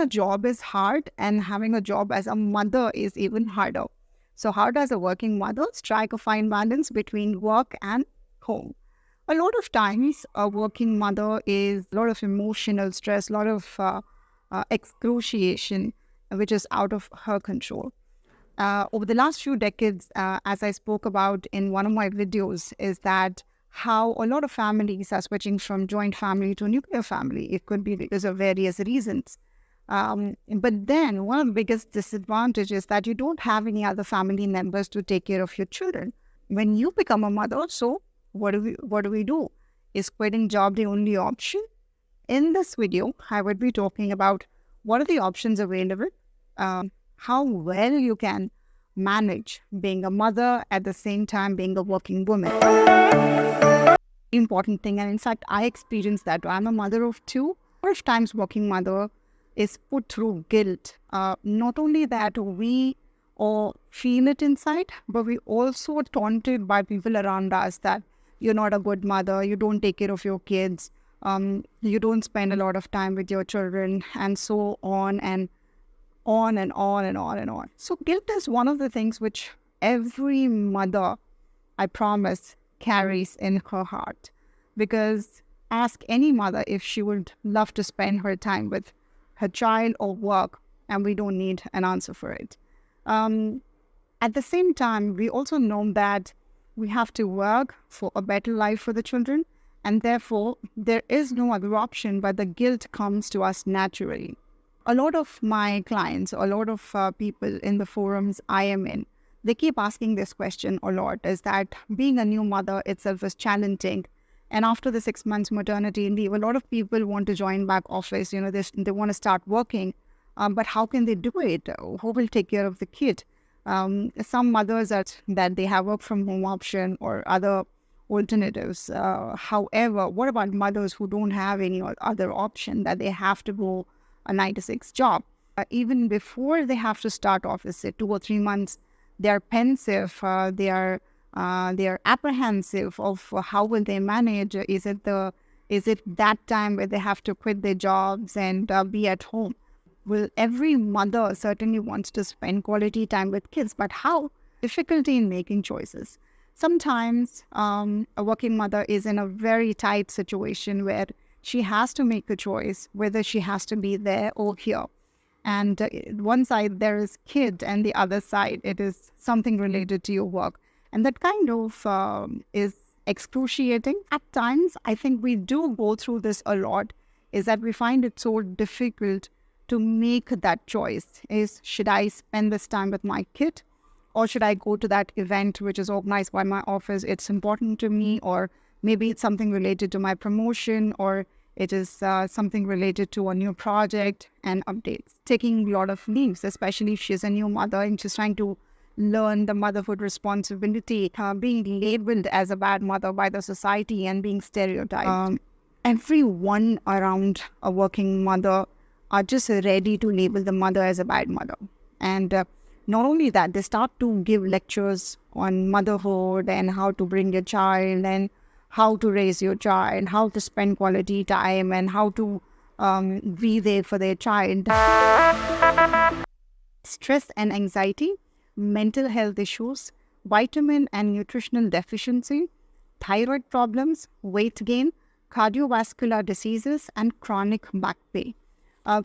a job is hard, and having a job as a mother is even harder. So how does a working mother strike a fine balance between work and home? A lot of times, a working mother is a lot of emotional stress, a lot of excruciation, which is out of her control. Over the last few decades, as I spoke about in one of my videos, is that how a lot of families are switching from joint family to nuclear family. It could be because of various reasons. But then one of the biggest disadvantages is that you don't have any other family members to take care of your children. When you become a mother, so what do we do? Is quitting job the only option? In this video, I would be talking about what are the options available, how well you can manage being a mother at the same time being a working woman. Important thing, and in fact, I experienced that. I'm a mother of two. First times working mother is put through guilt. Not only that, we all feel it inside, but we also taunted by people around us that you're not a good mother, you don't take care of your kids, you don't spend a lot of time with your children, and so on and on and on and on and on. So guilt is one of the things which every mother, I promise, carries in her heart. Because ask any mother if she would love to spend her time with her child or work, and we don't need an answer for it. At the same time, we also know that we have to work for a better life for the children, and therefore there is no other option, but the guilt comes to us naturally. A lot of my clients, a lot of people in the forums I am in, they keep asking this question a lot, is that being a new mother itself is challenging. And after the 6 months maternity leave, a lot of people want to join back office, they want to start working, but how can they do it? Who will take care of the kid? Some mothers are that they have work from home option or other alternatives. However, what about mothers who don't have any other option, that they have to go a 9 to 6 job? Even before they have to start office, say 2 or 3 months, they are pensive, they are apprehensive of how will they manage. Is it that time where they have to quit their jobs and be at home? Well, every mother certainly wants to spend quality time with kids, but how? Difficulty in making choices. Sometimes a working mother is in a very tight situation where she has to make a choice whether she has to be there or here. And one side there is kid, and the other side it is something related to your work. And that kind of is excruciating. At times, I think we do go through this a lot, is that we find it so difficult to make that choice. Should I spend this time with my kid, or should I go to that event which is organized by my office? It's important to me, or maybe it's something related to my promotion, or it is something related to a new project and updates. Taking a lot of leaves, especially if she's a new mother and she's trying to learn the motherhood responsibility, being labeled as a bad mother by the society and being stereotyped. Everyone around a working mother are just ready to label the mother as a bad mother. And not only that, they start to give lectures on motherhood and how to bring your child and how to raise your child, how to spend quality time, and how to be there for their child. Stress and anxiety, mental health issues, vitamin and nutritional deficiency, thyroid problems, weight gain, cardiovascular diseases, and chronic back pain.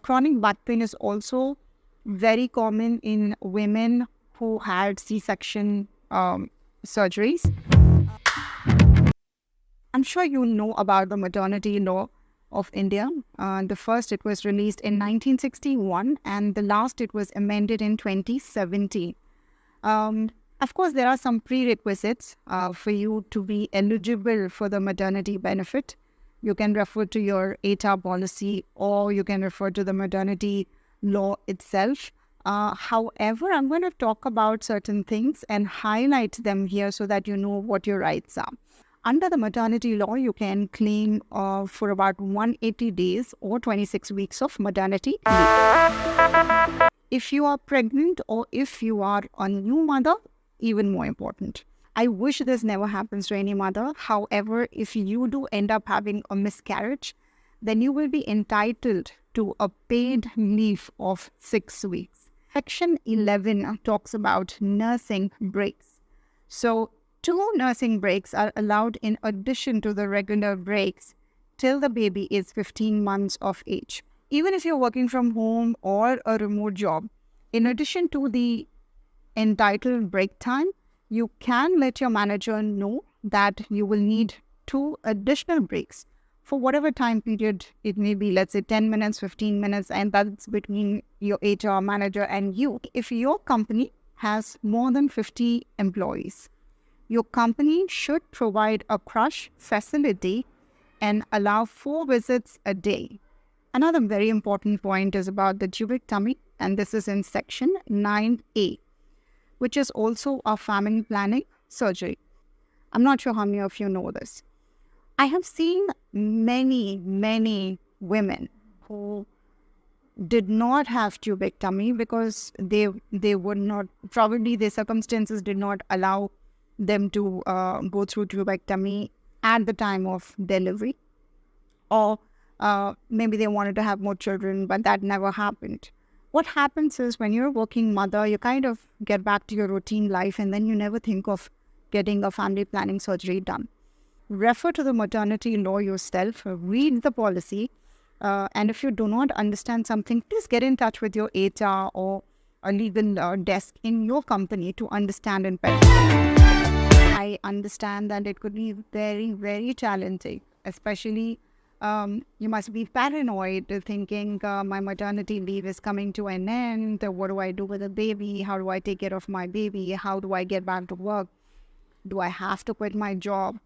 Chronic back pain is also very common in women who had C-section surgeries. I'm sure you know about the Maternity Law of India. The first, it was released in 1961, and the last, it was amended in 2017. Of course, there are some prerequisites for you to be eligible for the maternity benefit. You can refer to your ATA policy, or you can refer to the maternity law itself. However, I'm going to talk about certain things and highlight them here so that you know what your rights are. Under the maternity law, you can claim for about 180 days or 26 weeks of maternity leave. If you are pregnant or if you are a new mother, even more important. I wish this never happens to any mother. However, if you do end up having a miscarriage, then you will be entitled to a paid leave of 6 weeks. Section 11 talks about nursing breaks. So 2 nursing breaks are allowed in addition to the regular breaks till the baby is 15 months of age. Even if you're working from home or a remote job, in addition to the entitled break time, you can let your manager know that you will need 2 additional breaks for whatever time period it may be, let's say 10 minutes, 15 minutes, and that's between your HR manager and you. If your company has more than 50 employees, your company should provide a crush facility and allow 4 visits a day. Another very important point is about the tubectomy, and this is in section 9A, which is also a family planning surgery. I'm not sure how many of you know this. I have seen many women who did not have tubectomy because they would not, probably their circumstances did not allow them to go through tubectomy at the time of delivery, or maybe they wanted to have more children, but that never happened. What happens is when you're a working mother, you kind of get back to your routine life and then you never think of getting a family planning surgery done. Refer to the maternity law yourself, read the policy, and if you do not understand something, please get in touch with your HR or a legal desk in your company to understand and better. I understand that it could be very challenging, especially you must be paranoid thinking my maternity leave is coming to an end. What do I do with the baby? How do I take care of my baby? How do I get back to work? Do I have to quit my job?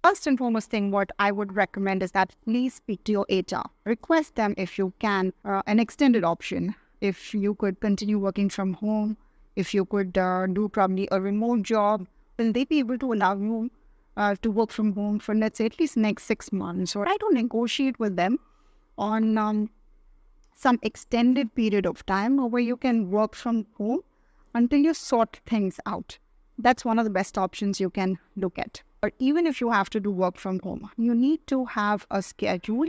First and foremost thing, what I would recommend is that please speak to your HR. Request them if you can an extended option. If you could continue working from home, if you could do probably a remote job, will they be able to allow you to work from home for, let's say, at least next 6 months? Or try to negotiate with them on some extended period of time where you can work from home until you sort things out. That's one of the best options you can look at. Or even if you have to do work from home, you need to have a schedule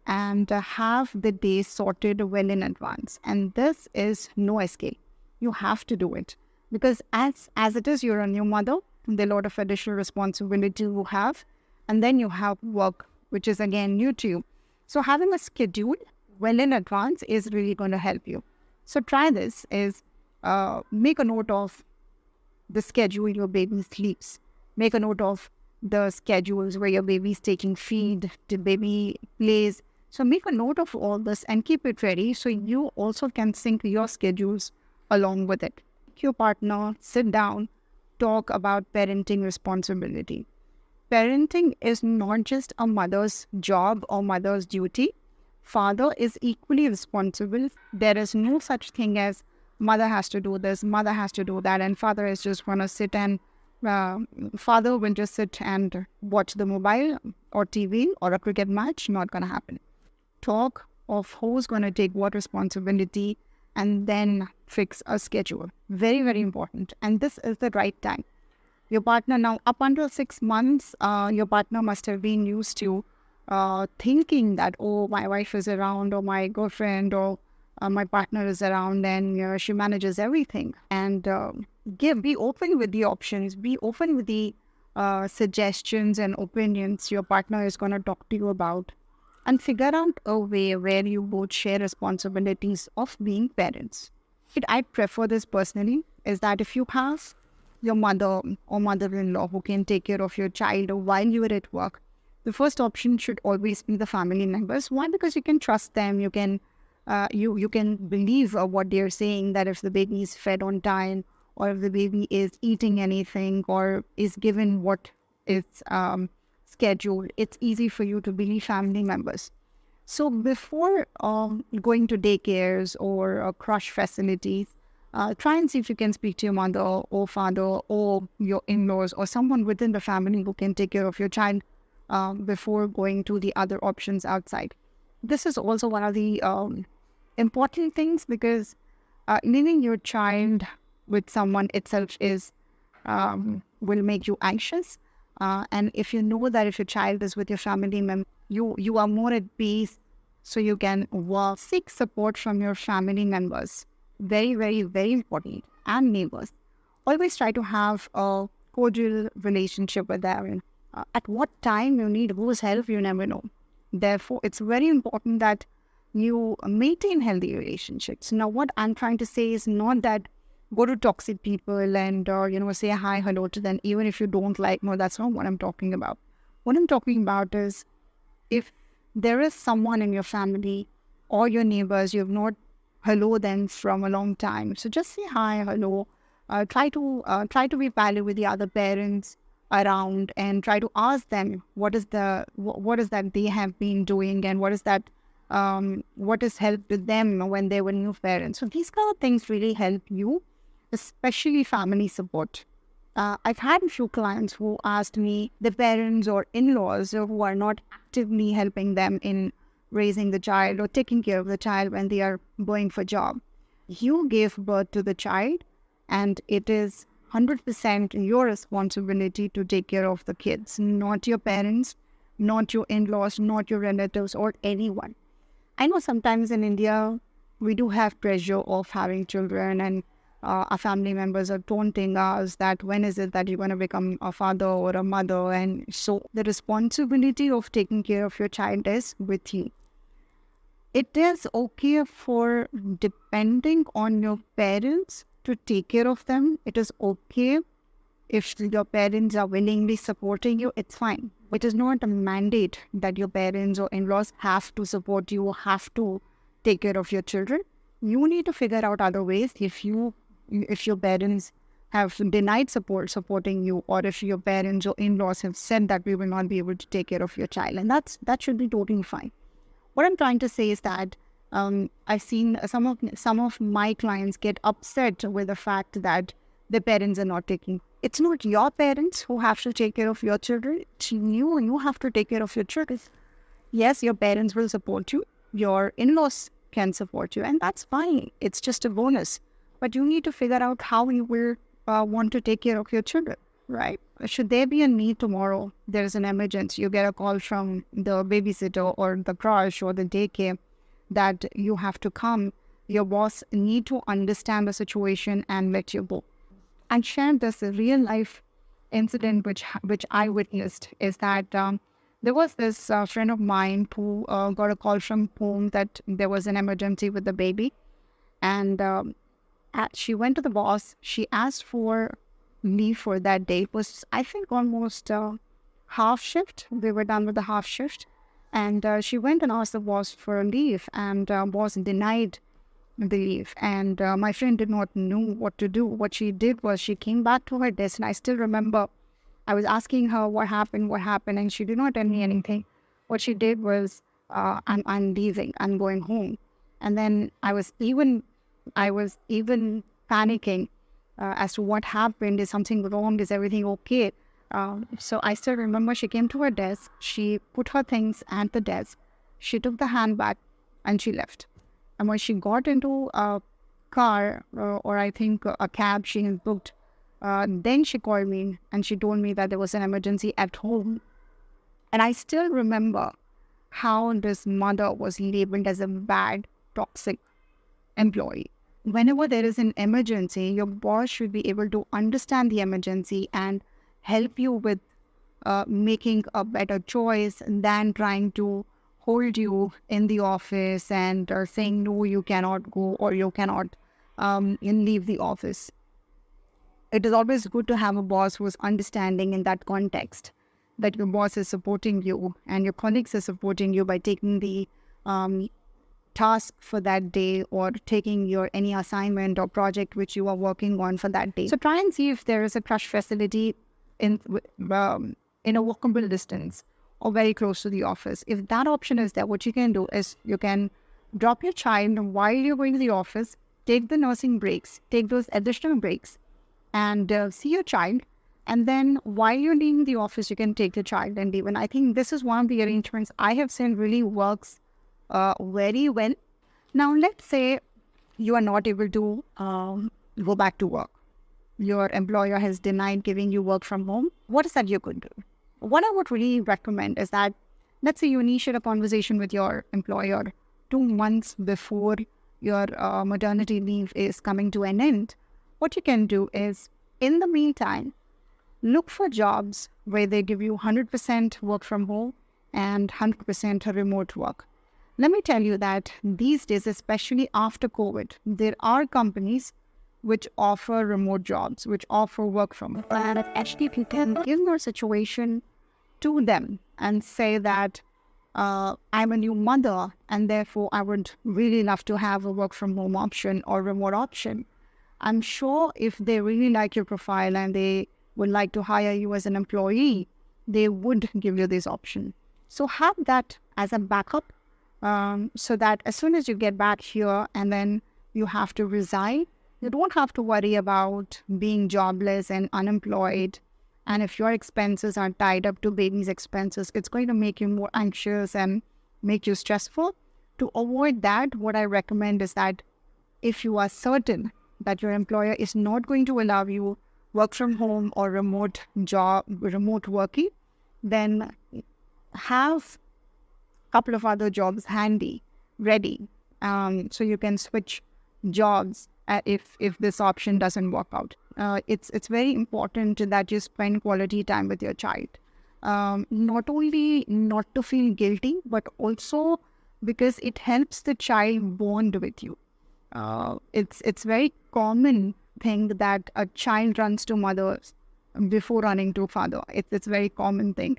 and have the days sorted well in advance. And this is no escape. You have to do it because as it is, you're a new mother. There's a lot of additional responsibility you have, and then you have work, which is again new to you. So having a schedule well in advance is really going to help you. So try this: is make a note of the schedule your baby sleeps. Make a note of the schedules where your baby is taking feed, the baby plays. So make a note of all this and keep it ready so you also can sync your schedules along with it. Your partner, sit down, talk about parenting responsibility. Parenting is not just a mother's job or mother's duty. Father is equally responsible. There is no such thing as mother has to do this, mother has to do that, and father is just going to sit and father will just sit and watch the mobile or TV or a cricket match. Not going to happen. Talk of who's going to take what responsibility and then fix a schedule. Very important. And this is the right time. Your partner now, up until 6 months, your partner must have been used to thinking that, oh, my wife is around, or my girlfriend, or my partner is around, and she manages everything. And be open with the options, be open with the suggestions and opinions your partner is going to talk to you about, and figure out a way where you both share responsibilities of being parents. I prefer this personally, is that if you have your mother or mother-in-law who can take care of your child while you are at work, the first option should always be the family members. Why? Because you can trust them, you can you can believe what they're saying, that if the baby is fed on time, or if the baby is eating anything, or is given what is scheduled, it's easy for you to believe family members. So before going to daycares or crush facilities, try and see if you can speak to your mother or father or your in-laws or someone within the family who can take care of your child before going to the other options outside. This is also one of the important things, because leaving your child with someone itself is will make you anxious. And if you know that if your child is with your family member, you are more at peace, so you can work. Seek support from your family members. Very, very, very important. And neighbors. Always try to have a cordial relationship with them. At what time you need whose help, you never know. Therefore, it's very important that you maintain healthy relationships. Now, what I'm trying to say is not that go to toxic people and say hi, hello to them, even if you don't like. No, that's not what I'm talking about. What I'm talking about is if there is someone in your family or your neighbors you've not hello them from a long time, so just say hi, hello. Try to be valid with the other parents around and try to ask them what is that they have been doing and what has helped them when they were new parents. So these kind of things really help you, especially family support. I've had a few clients who asked me the parents or in-laws who are not actively helping them in raising the child or taking care of the child when they are going for job. You gave birth to the child, and it is 100% your responsibility to take care of the kids, not your parents, not your in-laws, not your relatives or anyone. I know sometimes in India, we do have pressure of having children, and our family members are taunting us that when is it that you're going to become a father or a mother. And so the responsibility of taking care of your child is with you. It is okay for depending on your parents to take care of them. It is okay if your parents are willingly supporting you, it's fine. It is not a mandate that your parents or in-laws have to support you, have to take care of your children. You need to figure out other ways. If your parents have denied supporting you, or if your parents or in-laws have said that we will not be able to take care of your child, and that should be totally fine. What I'm trying to say is that I've seen some of my clients get upset with the fact that the parents are not taking. It's not your parents who have to take care of your children. It's you, and you have to take care of your children. Yes, your parents will support you. Your in-laws can support you, and that's fine. It's just a bonus. But you need to figure out how you will want to take care of your children, right? Should there be a need tomorrow, there's an emergency, you get a call from the babysitter or the crush or the daycare that you have to come, your boss need to understand the situation and let you go. And share this real life incident which I witnessed is that there was this friend of mine who got a call from home that there was an emergency with the baby, and she went to the boss. She asked for leave for that day. It was, I think, almost half shift. We were done with the half shift, and she went and asked the boss for a leave, and boss denied the leave. And my friend did not know what to do. What she did was she came back to her desk, and I still remember I was asking her what happened, and she did not tell me anything. What she did was, I'm leaving, I'm going home. And then I was even panicking as to what happened. Is something wrong? Is everything okay? So I still remember she came to her desk, she put her things at the desk, she took the handbag, and she left. And when she got into a car, or I think a cab she had booked, then she called me and she told me that there was an emergency at home. And I still remember how this mother was labeled as a bad, toxic employee. Whenever there is an emergency, your boss should be able to understand the emergency and help you with making a better choice than trying to hold you in the office and saying, no, you cannot go or you cannot leave the office. It is always good to have a boss who is understanding in that context, that your boss is supporting you and your colleagues are supporting you by taking the task for that day or taking your any assignment or project which you are working on for that day. So try and see if there is a crush facility in a walkable distance or very close to the office. If that option is there, what you can do is you can drop your child while you're going to the office, take the nursing breaks, take those additional breaks, and see your child. And then while you're leaving the office, you can take the child and leave. And I think this is one of the arrangements I have seen really works very well. Now, let's say you are not able to go back to work. your employer has denied giving you work from home, what is that you could do? What I would really recommend is that, let's say you initiate a conversation with your employer 2 months before your maternity leave is coming to an end. What you can do is, in the meantime, look for jobs where they give you 100% work from home and 100% remote work. Let me tell you that these days, especially after COVID, there are companies which offer remote jobs, which offer work from home. And actually, you can give your situation to them and say that I'm a new mother and therefore I would really love to have a work from home option or remote option. I'm sure if they really like your profile and they would like to hire you as an employee, they would give you this option. So have that as a backup, so that as soon as you get back here and then you have to resign, you don't have to worry about being jobless and unemployed. And if your expenses are tied up to baby's expenses, it's going to make you more anxious and make you stressful. To avoid that, what I recommend is that if you are certain that your employer is not going to allow you work from home or remote working, then have a couple of other jobs handy, ready, so you can switch jobs if this option doesn't work out. It's very important that you spend quality time with your child. Not only not to feel guilty, but also because it helps the child bond with you. It's very common thing that a child runs to mothers before running to father. It's a very common thing.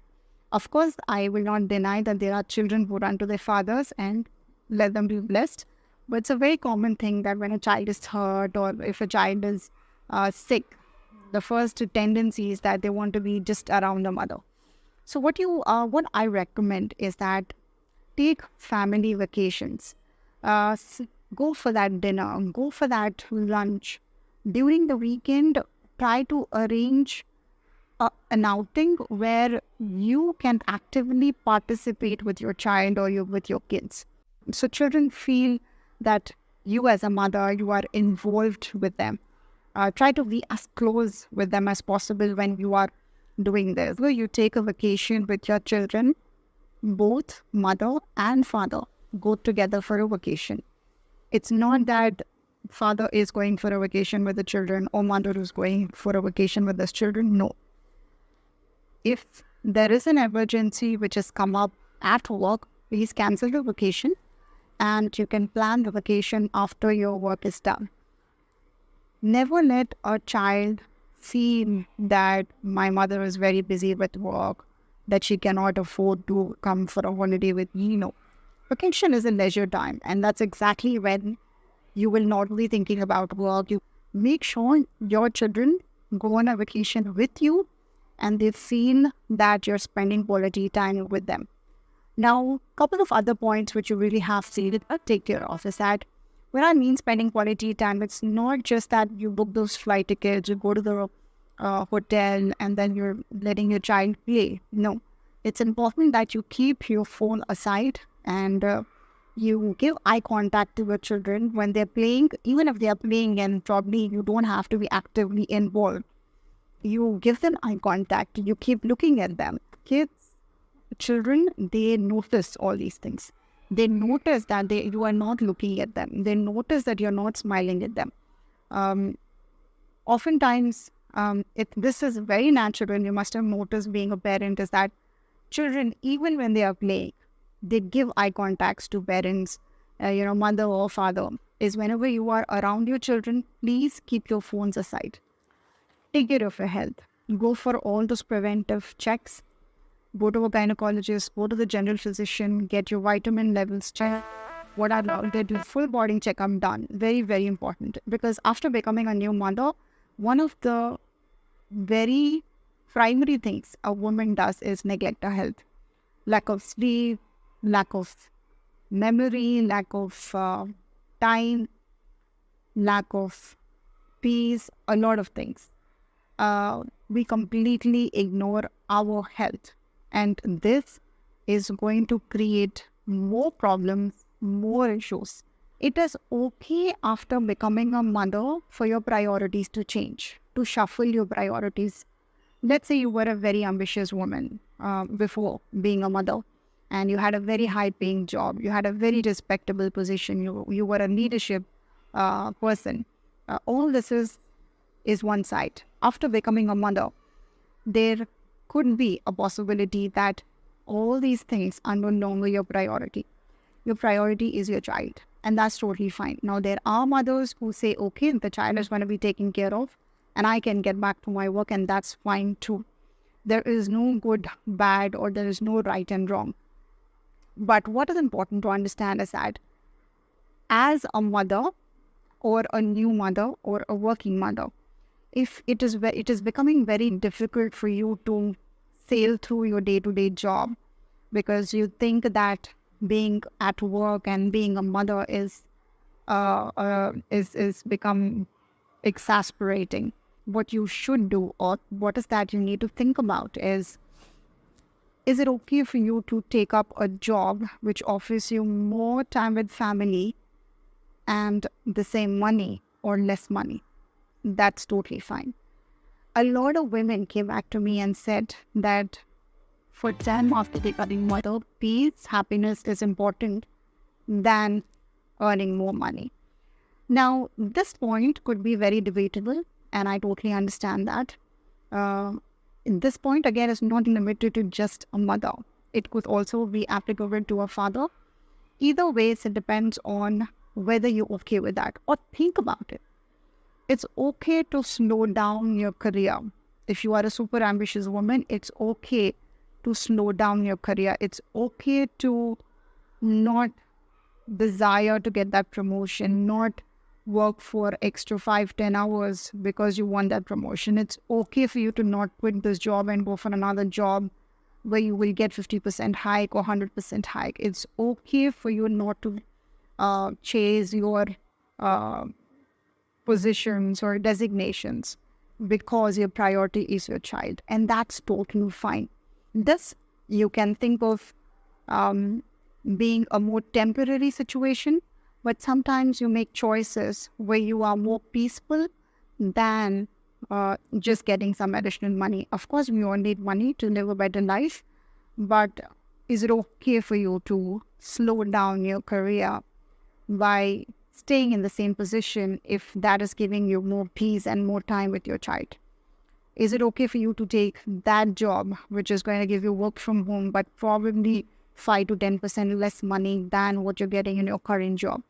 Of course, I will not deny that there are children who run to their fathers, and let them be blessed. But it's a very common thing that when a child is hurt or if a child is sick, the first tendency is that they want to be just around the mother. So what I recommend is that take family vacations. Go for that dinner, go for that lunch. During the weekend, try to arrange an outing where you can actively participate with your child or with your kids. So children feel that you as a mother, you are involved with them. Try to be as close with them as possible when you are doing this. Where you take a vacation with your children, both mother and father go together for a vacation. It's not that father is going for a vacation with the children or mother is going for a vacation with the children. No. If there is an emergency which has come up at work, please cancel the vacation and you can plan the vacation after your work is done. Never let a child feel that my mother is very busy with work, that she cannot afford to come for a holiday with me. No. Vacation is a leisure time, and that's exactly when you will not be thinking about work. You make sure your children go on a vacation with you and they feel that you're spending quality time with them. Now, a couple of other points which you really have to take care of is that when I mean spending quality time, it's not just that you book those flight tickets, you go to the hotel, and then you're letting your child play. No, it's important that you keep your phone aside and you give eye contact to your children when they're playing. Even if they're playing and probably you don't have to be actively involved, you give them eye contact, you keep looking at them. Children, they notice all these things. They notice that you are not looking at them. They notice that you're not smiling at them. Oftentimes, this is very natural, and you must have noticed being a parent, is that children, even when they are playing, they give eye contacts to parents, mother or father. Is whenever you are around your children, please keep your phones aside. Take care of your health. Go for all those preventive checks. Go to a gynecologist, go to the general physician, get your vitamin levels checked. What I love, they do full body checkup done. Very, very important. Because after becoming a new mother, one of the very primary things a woman does is neglect her health. Lack of sleep, lack of memory, lack of time, lack of peace, a lot of things. We completely ignore our health. And this is going to create more problems, more issues. It is okay after becoming a mother for your priorities to change, to shuffle your priorities. Let's say you were a very ambitious woman before being a mother, and you had a very high paying job. You had a very respectable position. You were a leadership person. All this is one side. After becoming a mother, there could be a possibility that all these things are no longer your priority. Your priority is your child, and that's totally fine. Now, there are mothers who say, okay, the child is going to be taken care of, and I can get back to my work, and that's fine too. There is no good, bad, or there is no right and wrong. But what is important to understand is that as a mother or a new mother or a working mother, if it is becoming very difficult for you to sail through your day-to-day job because you think that being at work and being a mother is become exasperating, what you should do, or what is that you need to think about is it okay for you to take up a job which offers you more time with family and the same money or less money? That's totally fine. A lot of women came back to me and said that for them, after becoming mother, peace, happiness is important than earning more money. Now, this point could be very debatable, and I totally understand that. This point, again, is not limited to just a mother. It could also be applicable to a father. Either way, it depends on whether you're okay with that. Or think about it. It's okay to slow down your career. If you are a super ambitious woman, it's okay to slow down your career. It's okay to not desire to get that promotion, not work for extra 5-10 hours because you want that promotion. It's okay for you to not quit this job and go for another job where you will get 50% hike or 100% hike. It's okay for you not to chase your positions or designations because your priority is your child, and that's totally fine. This you can think of being a more temporary situation, but sometimes you make choices where you are more peaceful than just getting some additional money. Of course, we all need money to live a better life, but is it okay for you to slow down your career by staying in the same position if that is giving you more peace and more time with your child? Is it okay for you to take that job, which is going to give you work from home, but probably 5 to 10% less money than what you're getting in your current job?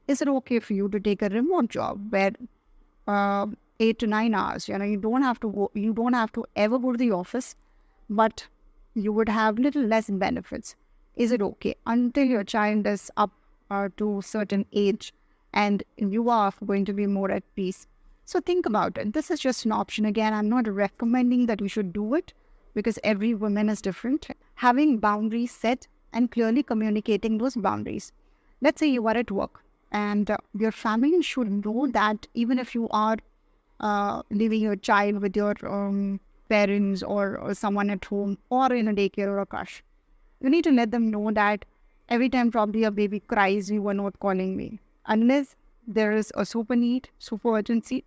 Is it okay for you to take a remote job where 8 to 9 hours, you don't have to go, you don't have to ever go to the office, but you would have little less benefits? Is it okay until your child is up to a certain age and you are going to be more at peace? So think about it. This is just an option. Again, I'm not recommending that you should do it because every woman is different. Having boundaries set and clearly communicating those boundaries. Let's say you are at work and your family should know that even if you are leaving your child with your parents or someone at home or in a daycare or a crush, you need to let them know that every time probably a baby cries, you are not calling me. Unless there is a super need, super urgency,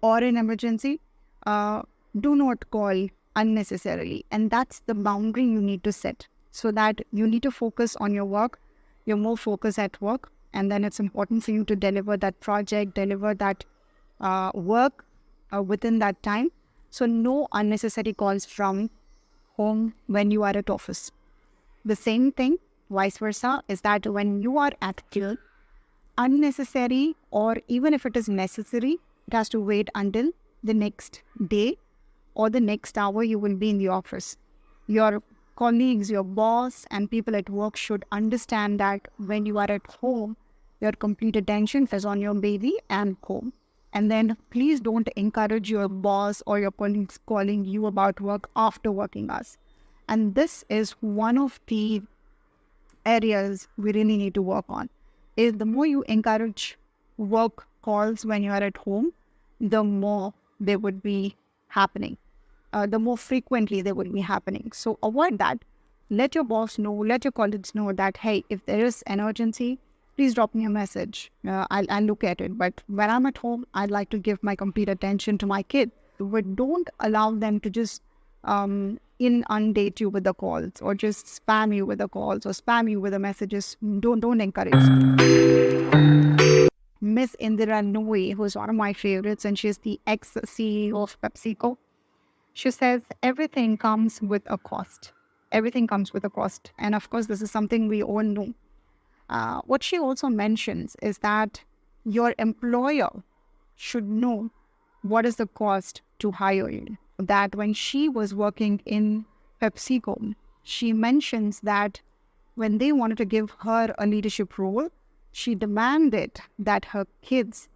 or an emergency, do not call unnecessarily. And that's the boundary you need to set, so that you need to focus on your work. You're more focused at work, and then it's important for you to deliver that project, deliver that work within that time. So no unnecessary calls from home when you are at office. The same thing, vice versa, is that when you are at work, unnecessary, or even if it is necessary, it has to wait until the next day or the next hour you will be in the office. Your colleagues, your boss, and people at work should understand that when you are at home, your complete attention is on your baby and home. And then please don't encourage your boss or your colleagues calling you about work after working hours. And this is one of the areas we really need to work on. Is the more you encourage work calls when you are at home, the more they would be happening. The more frequently they would be happening. So avoid that. Let your boss know, let your colleagues know that, hey, if there is an urgency, please drop me a message. I'll look at it. But when I'm at home, I'd like to give my complete attention to my kid. but don't allow them to just inundate you with the calls, or just spam you with the calls, or spam you with the messages. Don't encourage. Miss Indira Nooyi, who's one of my favorites, and she's the ex-CEO of PepsiCo. She says everything comes with a cost. Everything comes with a cost. And of course, this is something we all know. What she also mentions is that your employer should know what is the cost to hire you. That when she was working in PepsiCo, she mentions that when they wanted to give her a leadership role, she demanded that her kids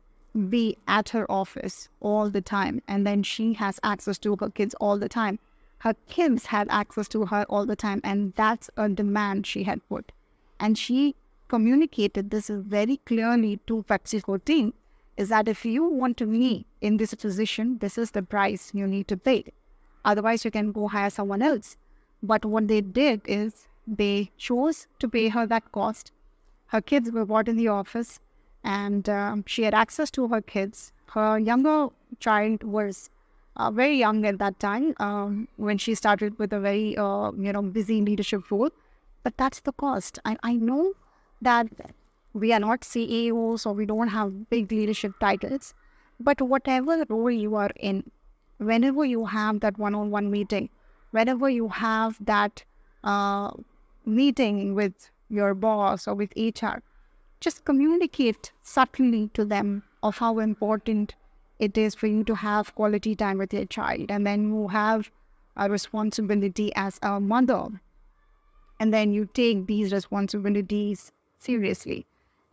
be at her office all the time. And then she has access to her kids all the time. Her kids had access to her all the time. And that's a demand she had put. And she communicated this very clearly to PepsiCo team, is that if you want to be in this position, this is the price you need to pay. Otherwise, you can go hire someone else. But what they did is they chose to pay her that cost. Her kids were brought in the office, and she had access to her kids. Her younger child was very young at that time when she started with a very busy leadership role. But that's the cost. I know that we are not CEOs, or we don't have big leadership titles, but whatever role you are in, whenever you have that one-on-one meeting, whenever you have that meeting with your boss or with HR, just communicate subtly to them of how important it is for you to have quality time with your child. And then you have a responsibility as a mother, and then you take these responsibilities seriously.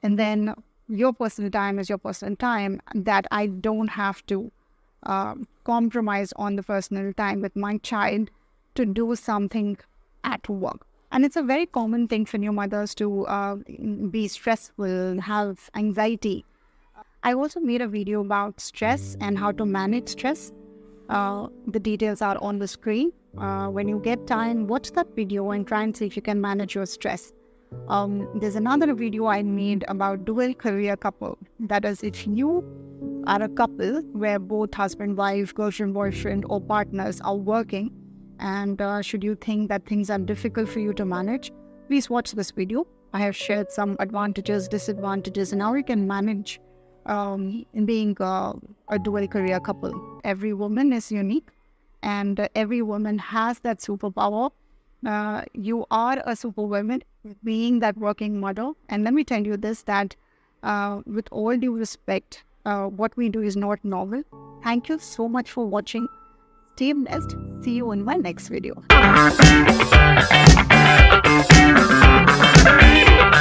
And then your personal time is your personal time, that I don't have to compromise on the personal time with my child to do something at work. And it's a very common thing for new mothers to be stressful, have anxiety. I also made a video about stress and how to manage stress. The details are on the screen. When you get time, watch that video and try and see if you can manage your stress. There's another video I made about dual career couple. That is, if you are a couple where both husband, wife, girlfriend, boyfriend, or partners are working, and should you think that things are difficult for you to manage, please watch this video. I have shared some advantages, disadvantages, and how you can manage in being a dual career couple. Every woman is unique, and every woman has that superpower. You are a superwoman, being that working mother. And let me tell you this, that with all due respect, what we do is not normal. Thank you so much for watching. Stay blessed. See you in my next video.